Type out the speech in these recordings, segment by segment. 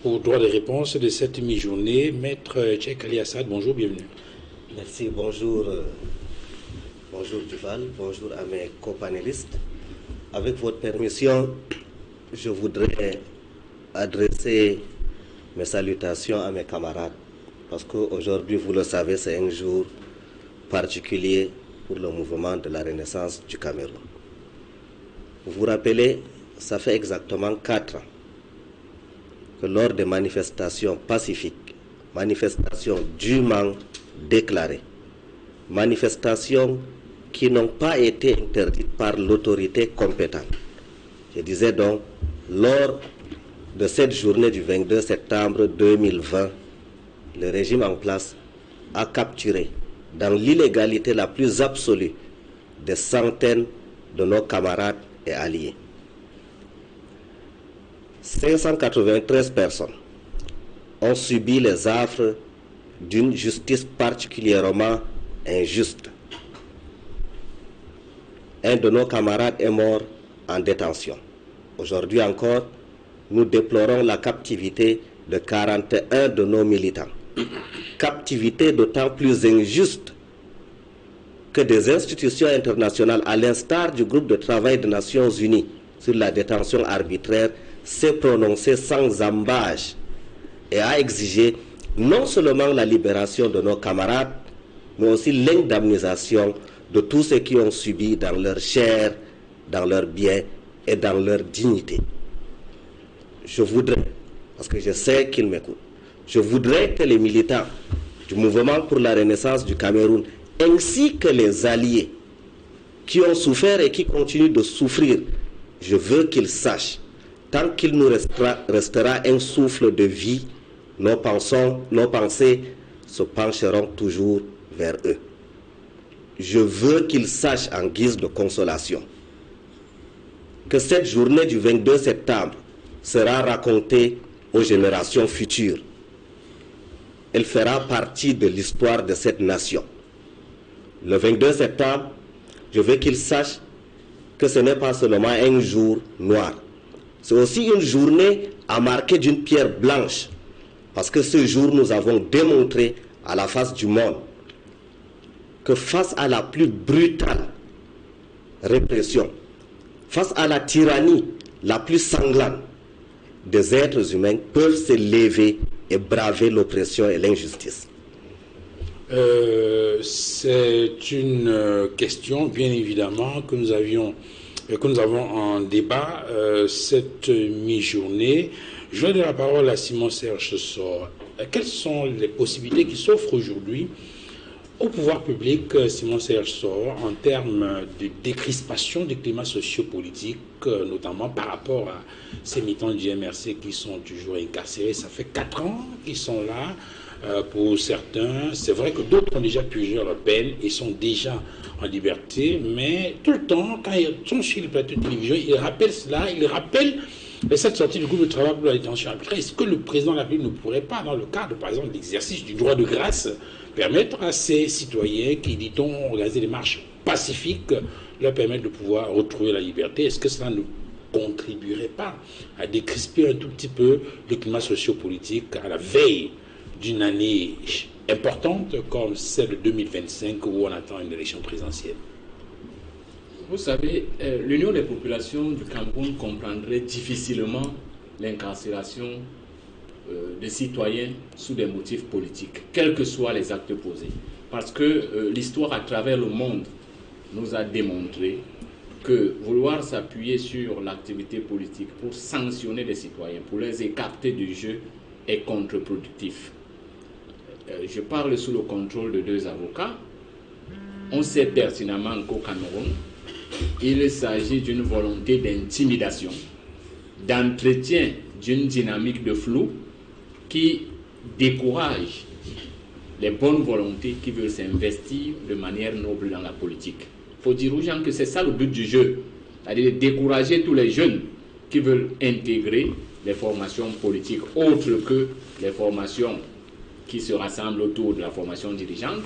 pour droit de réponse de cette mi-journée. Maître Cheikh Ali Assad, bonjour, bienvenue. Merci, bonjour. Bonjour Duval, bonjour à mes copanélistes. Avec votre permission, je voudrais adresser mes salutations à mes camarades. Parce qu'aujourd'hui, vous le savez, c'est un jour particulier pour le mouvement de la Renaissance du Cameroun. Vous vous rappelez, ça fait exactement 4 ans que lors des manifestations pacifiques, manifestations dûment déclarées, manifestations qui n'ont pas été interdites par l'autorité compétente. Je disais donc, lors de cette journée du 22 septembre 2020, le régime en place a capturé, dans l'illégalité la plus absolue, des centaines de nos camarades et alliés. 593 personnes ont subi les affres d'une justice particulièrement injuste. Un de nos camarades est mort en détention. Aujourd'hui encore, nous déplorons la captivité de 41 de nos militants. Captivité d'autant plus injuste que des institutions internationales, à l'instar du groupe de travail des Nations Unies sur la détention arbitraire, s'est prononcée sans ambages et a exigé non seulement la libération de nos camarades, mais aussi l'indemnisation de tous ceux qui ont subi dans leur chair, dans leurs biens et dans leur dignité. Je voudrais, parce que je sais qu'ils m'écoutent, je voudrais que les militants du mouvement pour la renaissance du Cameroun, ainsi que les alliés qui ont souffert et qui continuent de souffrir, je veux qu'ils sachent, tant qu'il nous restera un souffle de vie, nos pensées se pencheront toujours vers eux. Je veux qu'ils sachent en guise de consolation que cette journée du 22 septembre sera racontée aux générations futures. Elle fera partie de l'histoire de cette nation. Le 22 septembre, je veux qu'ils sachent que ce n'est pas seulement un jour noir. C'est aussi une journée à marquer d'une pierre blanche. Parce que ce jour, nous avons démontré à la face du monde que face à la plus brutale répression, face à la tyrannie la plus sanglante, des êtres humains peuvent se lever et braver l'oppression et l'injustice. C'est une question, bien évidemment, que nous avons en débat cette mi-journée. Je vais donner la parole à Simon-Serge Sor. Quelles sont les possibilités qui s'offrent aujourd'hui au pouvoir public, Simon-Serge Sor, en termes de décrispation du climat socio-politique, notamment par rapport à ces militants du MRC qui sont toujours incarcérés? Ça fait 4 ans qu'ils sont là. Pour certains, c'est vrai que d'autres ont déjà purgé leur peine et sont déjà en liberté, mais tout le temps, quand ils sont sur le plateau de télévision, ils rappellent cela, ils rappellent cette sortie du groupe de travail pour la détention arbitraire. Est-ce que le président de la République ne pourrait pas, dans le cadre, par exemple, de l'exercice du droit de grâce, permettre à ces citoyens qui, dit-on, organiser des marches pacifiques, leur permettre de pouvoir retrouver la liberté? Est-ce que cela ne contribuerait pas à décrisper un tout petit peu le climat socio-politique à la veille d'une année importante comme celle de 2025 où on attend une élection présidentielle? Vous savez, l'Union des populations du Cameroun comprendrait difficilement l'incarcération des citoyens sous des motifs politiques, quels que soient les actes posés. Parce que l'histoire à travers le monde nous a démontré que vouloir s'appuyer sur l'activité politique pour sanctionner les citoyens, pour les écarter du jeu, est contre-productif. Je parle sous le contrôle de 2 avocats. On sait pertinemment qu'au Cameroun, il s'agit d'une volonté d'intimidation, d'entretien d'une dynamique de flou qui décourage les bonnes volontés qui veulent s'investir de manière noble dans la politique. Il faut dire aux gens que c'est ça le but du jeu, c'est-à-dire de décourager tous les jeunes qui veulent intégrer les formations politiques autres que les formations qui se rassemblent autour de la formation dirigeante,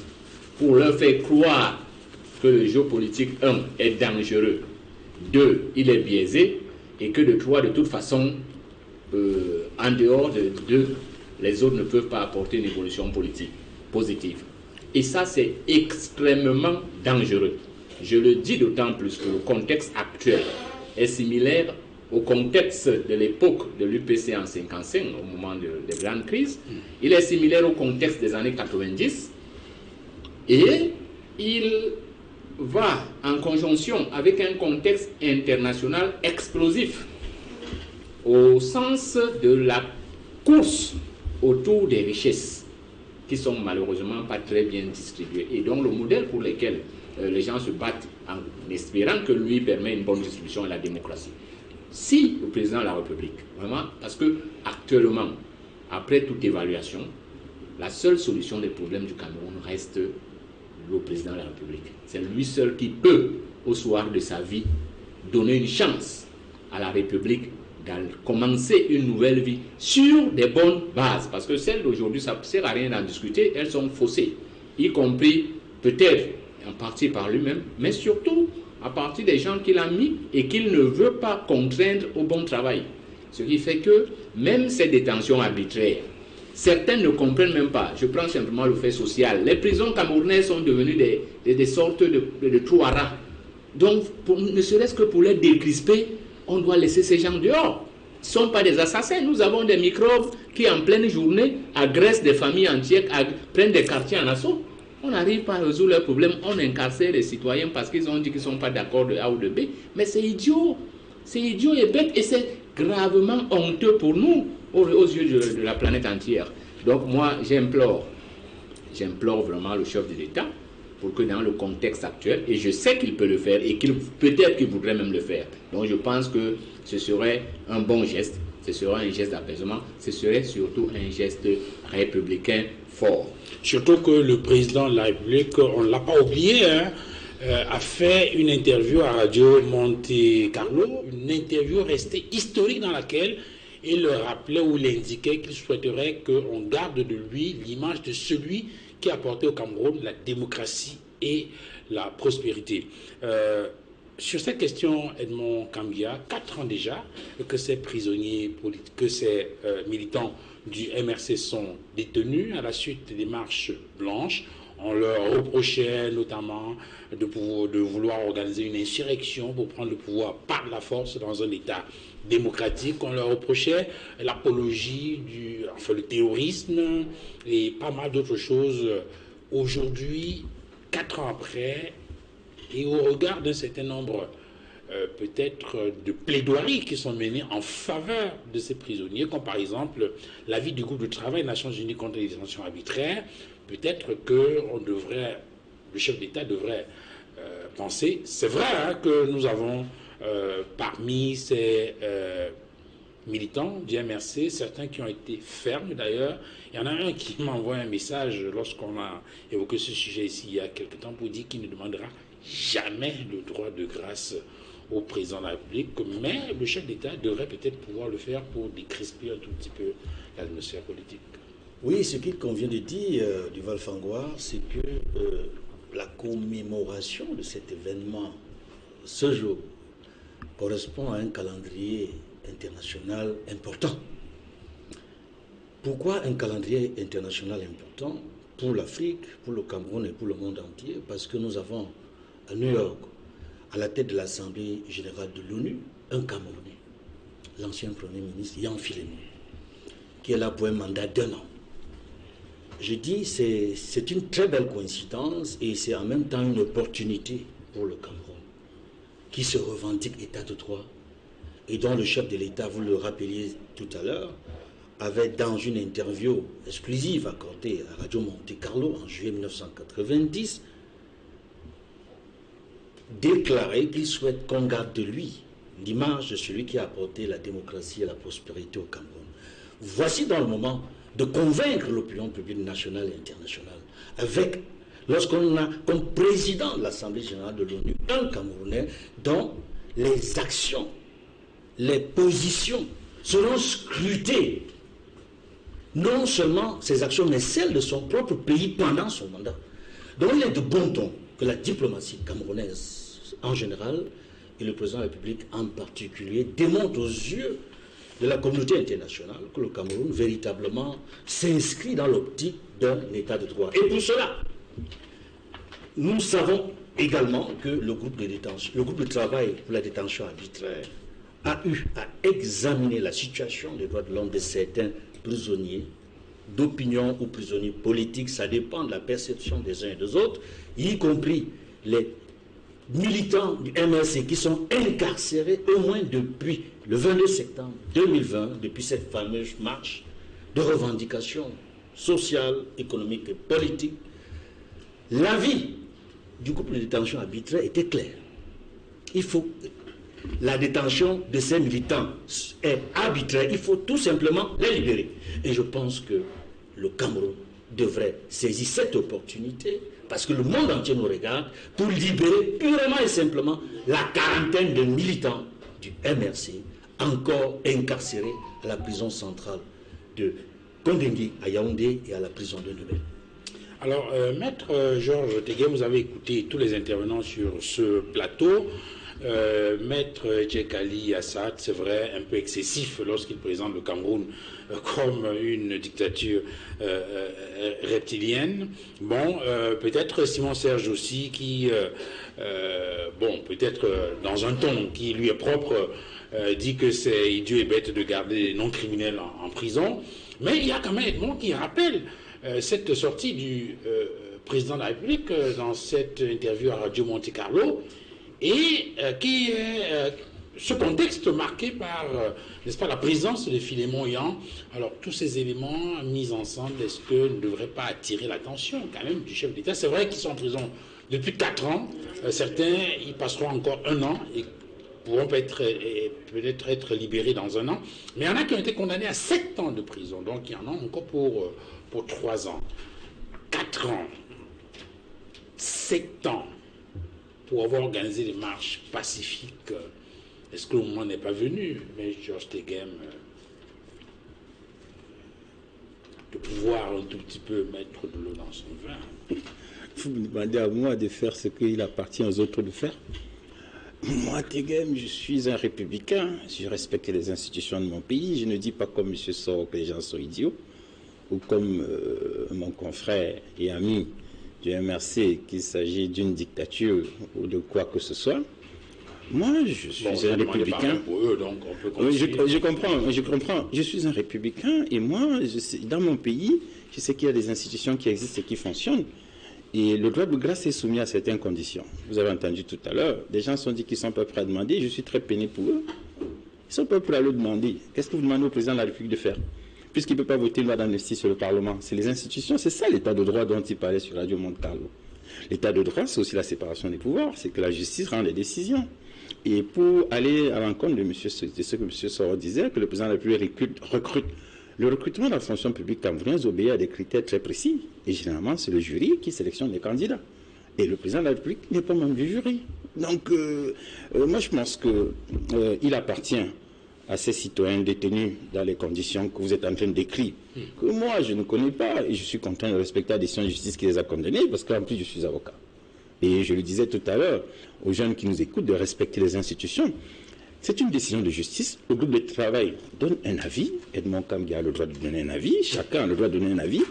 pour leur faire croire que le jeu politique, 1, est dangereux, 2, il est biaisé, et que de 3, de toute façon, en dehors de les autres ne peuvent pas apporter une évolution politique positive. Et ça, c'est extrêmement dangereux. Je le dis d'autant plus que le contexte actuel est similaire au contexte de l'époque de l'UPC en 1955, au moment des grandes crises. Il est similaire au contexte des années 90 et il va en conjonction avec un contexte international explosif au sens de la course autour des richesses qui sont malheureusement pas très bien distribuées. Et donc le modèle pour lequel les gens se battent en espérant que lui permet une bonne distribution à la démocratie. Si le président de la République, vraiment, parce que actuellement, après toute évaluation, la seule solution des problèmes du Cameroun reste le président de la République. C'est lui seul qui peut, au soir de sa vie, donner une chance à la République de commencer une nouvelle vie sur des bonnes bases. Parce que celles d'aujourd'hui, ça ne sert à rien d'en discuter, elles sont faussées, y compris peut-être en partie par lui-même, mais surtout à partir des gens qu'il a mis et qu'il ne veut pas contraindre au bon travail. Ce qui fait que même ces détentions arbitraires, certains ne comprennent même pas. Je prends simplement le fait social. Les prisons camerounaises sont devenues des sortes de trous à rats. Donc, ne serait-ce que pour les décrisper, on doit laisser ces gens dehors. Ce ne sont pas des assassins. Nous avons des microbes qui, en pleine journée, agressent des familles entières, prennent des quartiers en assaut. On n'arrive pas à résoudre leurs problèmes. On incarcère les citoyens parce qu'ils ont dit qu'ils ne sont pas d'accord de A ou de B. Mais c'est idiot. C'est idiot et bête. Et c'est gravement honteux pour nous, aux yeux de la planète entière. Donc moi, j'implore vraiment le chef de l'État pour que dans le contexte actuel, et je sais qu'il peut le faire, et peut-être qu'il voudrait même le faire. Donc je pense que ce serait un bon geste, ce serait un geste d'apaisement, ce serait surtout un geste républicain fort. Surtout que le président de la République, on ne l'a pas oublié, a fait une interview à Radio Monte Carlo, une interview restée historique dans laquelle il le rappelait ou il indiquait qu'il souhaiterait qu'on garde de lui l'image de celui qui a apporté au Cameroun la démocratie et la prospérité. Sur cette question, Edmond Kambia, 4 ans déjà que ces prisonniers politiques, que ces militants du MRC sont détenus à la suite des marches blanches. On leur reprochait notamment de vouloir organiser une insurrection pour prendre le pouvoir par la force dans un État démocratique. On leur reprochait l'apologie le terrorisme et pas mal d'autres choses. Aujourd'hui, 4 ans après, et au regard d'un certain nombre peut-être de plaidoiries qui sont menées en faveur de ces prisonniers, comme par exemple l'avis du groupe de travail des Nations Unies contre les détentions arbitraires, peut-être que le chef d'État devrait penser, c'est vrai que nous avons parmi ces militants du MRC, certains qui ont été fermes d'ailleurs. Il y en a un qui m'a envoyé un message lorsqu'on a évoqué ce sujet ici il y a quelque temps pour dire qu'il ne demandera jamais le droit de grâce au président de la République, mais le chef d'État devrait peut-être pouvoir le faire pour décrisper un tout petit peu l'atmosphère politique. Oui, ce qu'il convient de dire, Duval Fangois, c'est que la commémoration de cet événement, ce jour, correspond à un calendrier international important. Pourquoi un calendrier international important? Pour l'Afrique, pour le Cameroun et pour le monde entier, parce que nous avons à New York, à la tête de l'Assemblée générale de l'ONU, un Camerounais, l'ancien Premier ministre Yan Filemon, qui est là pour un mandat d'1 an. Je dis c'est une très belle coïncidence et c'est en même temps une opportunité pour le Cameroun, qui se revendique État de droit et dont le chef de l'État, vous le rappeliez tout à l'heure, avait dans une interview exclusive accordée à Radio Monte Carlo en juillet 1990, déclaré qu'il souhaite qu'on garde de lui l'image de celui qui a apporté la démocratie et la prospérité au Cameroun. Voici dans le moment de convaincre l'opinion publique nationale et internationale, lorsqu'on a comme président de l'Assemblée générale de l'ONU un Camerounais dont les actions, les positions seront scrutées, non seulement ses actions, mais celles de son propre pays pendant son mandat. Donc il est de bon ton que la diplomatie camerounaise en général et le président de la République en particulier démontrent aux yeux de la communauté internationale que le Cameroun véritablement s'inscrit dans l'optique d'un état de droit. Et pour cela, nous savons également que le groupe de travail pour la détention arbitraire a eu à examiner la situation des droits de l'homme de certains prisonniers d'opinion ou prisonniers politiques, ça dépend de la perception des uns et des autres, y compris les militants du MRC qui sont incarcérés au moins depuis le 22 septembre 2020, depuis cette fameuse marche de revendication sociale, économique et politique. L'avis du groupe de détention arbitraire était clair. La détention de ces militants est arbitraire, il faut tout simplement les libérer. Et je pense que le Cameroun devrait saisir cette opportunité, parce que le monde entier nous regarde, pour libérer purement et simplement la quarantaine de militants du MRC, encore incarcérés à la prison centrale de Kondengui à Yaoundé et à la prison de Ndebel. Alors, Maître Georges Tegué, vous avez écouté tous les intervenants sur ce plateau. Maître Tchekali Assad, c'est vrai, un peu excessif lorsqu'il présente le Cameroun comme une dictature reptilienne. Bon, peut-être Simon Serge aussi qui, bon, peut-être dans un ton qui lui est propre, dit que c'est idiot et bête de garder les non-criminels en prison. Mais il y a quand même Edmond qui rappelle cette sortie du président de la République dans cette interview à Radio Monte Carlo, et qui est ce contexte marqué par, n'est-ce pas, la présence de Philémon Yan. Alors, tous ces éléments mis ensemble, est-ce que ne devraient pas attirer l'attention quand même du chef d'État? C'est vrai qu'ils sont en prison depuis 4 ans. Certains, ils passeront encore 1 an et pourront peut-être être libérés dans 1 an. Mais il y en a qui ont été condamnés à 7 ans de prison. Donc, il y en a encore pour 3 ans. 4 ans. 7 ans. Pour avoir organisé des marches pacifiques. Est-ce que le moment n'est pas venu, mais Georges Teghem, de pouvoir un tout petit peu mettre de l'eau dans son vin? Vous me demandez à moi de faire ce qu'il appartient aux autres de faire. Moi, Teghem, je suis un républicain. Je respecte les institutions de mon pays. Je ne dis pas comme M. Soro que les gens sont idiots, ou comme mon confrère et ami du MRC qu'il s'agit d'une dictature ou de quoi que ce soit. Moi, je suis un républicain. Pour eux, donc on peut oui, je comprends. Je suis un républicain et moi, dans mon pays, je sais qu'il y a des institutions qui existent et qui fonctionnent. Et le droit de grâce est soumis à certaines conditions. Vous avez entendu tout à l'heure, des gens sont dit qu'ils sont pas prêts à demander. Je suis très peiné pour eux. Ils sont pas prêts à le demander. Qu'est-ce que vous demandez au président de la République de faire? Puisqu'il ne peut pas voter une loi d'amnistie sur le Parlement. C'est les institutions, c'est ça l'état de droit dont il parlait sur Radio Monte Carlo. L'état de droit, c'est aussi la séparation des pouvoirs, c'est que la justice rend les décisions. Et pour aller à l'encontre de ce que M. Soro disait, que le président de la République recrute. Le recrutement de la fonction publique camerounaise obéit à des critères très précis. Et généralement, c'est le jury qui sélectionne les candidats. Et le président de la République n'est pas membre du jury. Donc, moi, je pense qu'il appartient à ces citoyens détenus dans les conditions que vous êtes en train de décrire, que moi, je ne connais pas, et je suis content de respecter la décision de justice qui les a condamnés, parce qu'en plus, je suis avocat. Et je le disais tout à l'heure aux jeunes qui nous écoutent de respecter les institutions. C'est une décision de justice. Le groupe de travail donne un avis. Edmond Kamgi a le droit de donner un avis. Chacun a le droit de donner un avis.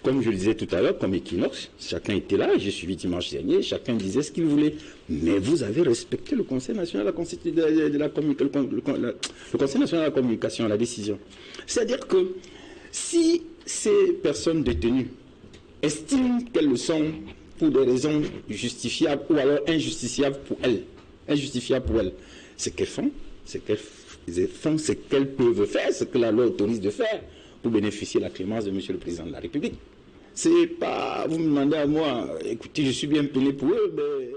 Comme je le disais tout à l'heure, comme Equinox, chacun était là, j'ai suivi dimanche dernier, chacun disait ce qu'il voulait. Mais vous avez respecté le Conseil national de la communication, la décision. C'est-à-dire que si ces personnes détenues estiment qu'elles le sont pour des raisons justifiables ou alors injustifiables pour elles, ce qu'elles font, ce qu'elles peuvent faire, ce que la loi autorise de faire pour bénéficier de la clémence de M. le Président de la République. C'est pas, vous me demandez à moi, écoutez, je suis bien peiné pour eux, mais